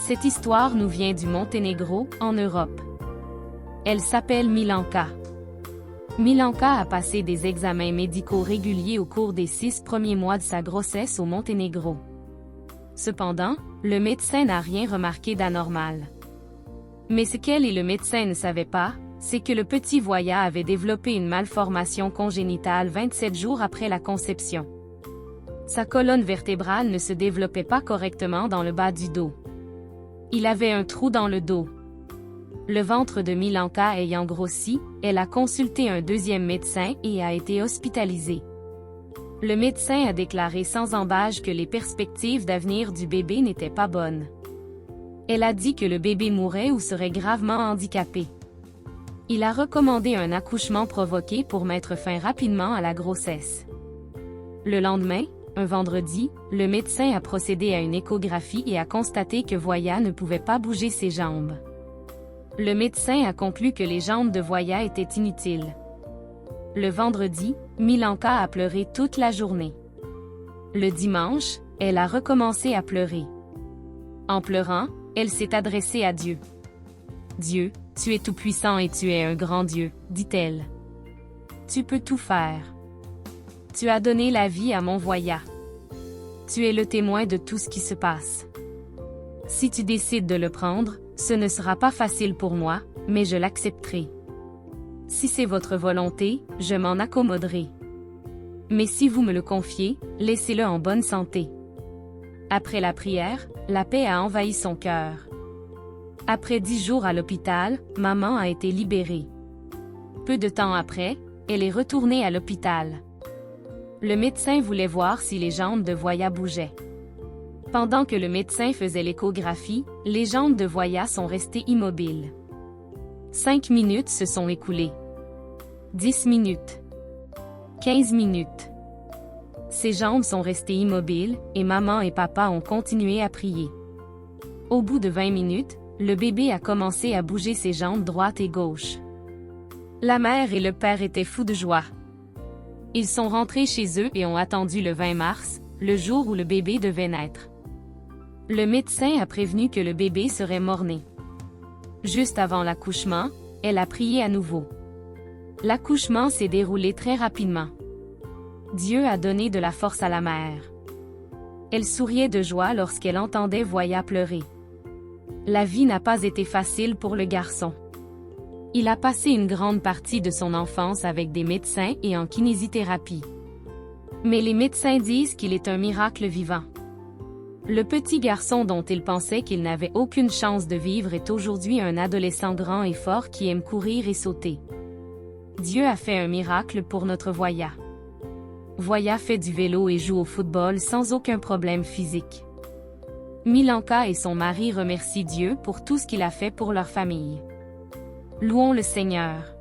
Cette histoire nous vient du Monténégro, en Europe. Elle s'appelle Milanka. Milanka a passé des examens médicaux réguliers au cours des 6 premiers mois de sa grossesse au Monténégro. Cependant, le médecin n'a rien remarqué d'anormal. Mais ce qu'elle et le médecin ne savaient pas, c'est que le petit Voya avait développé une malformation congénitale 27 jours après la conception. Sa colonne vertébrale ne se développait pas correctement dans le bas du dos. Il avait un trou dans le dos. Le ventre de Milanka ayant grossi, elle a consulté un deuxième médecin et a été hospitalisée. Le médecin a déclaré sans ambages que les perspectives d'avenir du bébé n'étaient pas bonnes. Elle a dit que le bébé mourrait ou serait gravement handicapé. Il a recommandé un accouchement provoqué pour mettre fin rapidement à la grossesse. Le lendemain, un vendredi, le médecin a procédé à une échographie et a constaté que Voya ne pouvait pas bouger ses jambes. Le médecin a conclu que les jambes de Voya étaient inutiles. Le vendredi, Milanka a pleuré toute la journée. Le dimanche, elle a recommencé à pleurer. En pleurant, elle s'est adressée à Dieu. « Dieu, tu es tout-puissant et tu es un grand Dieu, dit-elle. Tu peux tout faire. Tu as donné la vie à mon Voya. Tu es le témoin de tout ce qui se passe. Si tu décides de le prendre, ce ne sera pas facile pour moi, mais je l'accepterai. Si c'est votre volonté, je m'en accommoderai. Mais si vous me le confiez, laissez-le en bonne santé. » Après la prière, la paix a envahi son cœur. Après 10 jours à l'hôpital, maman a été libérée. Peu de temps après, elle est retournée à l'hôpital. Le médecin voulait voir si les jambes de Voya bougeaient. Pendant que le médecin faisait l'échographie, les jambes de Voya sont restées immobiles. 5 minutes se sont écoulées. 10 minutes. 15 minutes. Ses jambes sont restées immobiles, et maman et papa ont continué à prier. Au bout de 20 minutes, le bébé a commencé à bouger ses jambes droite et gauche. La mère et le père étaient fous de joie. Ils sont rentrés chez eux et ont attendu le 20 mars, le jour où le bébé devait naître. Le médecin a prévenu que le bébé serait mort-né. Juste avant l'accouchement, elle a prié à nouveau. L'accouchement s'est déroulé très rapidement. Dieu a donné de la force à la mère. Elle souriait de joie lorsqu'elle entendait Voya pleurer. La vie n'a pas été facile pour le garçon. Il a passé une grande partie de son enfance avec des médecins et en kinésithérapie. Mais les médecins disent qu'il est un miracle vivant. Le petit garçon dont il pensait qu'il n'avait aucune chance de vivre est aujourd'hui un adolescent grand et fort qui aime courir et sauter. Dieu a fait un miracle pour notre Voya. Voya fait du vélo et joue au football sans aucun problème physique. Milanka et son mari remercient Dieu pour tout ce qu'il a fait pour leur famille. Louons le Seigneur.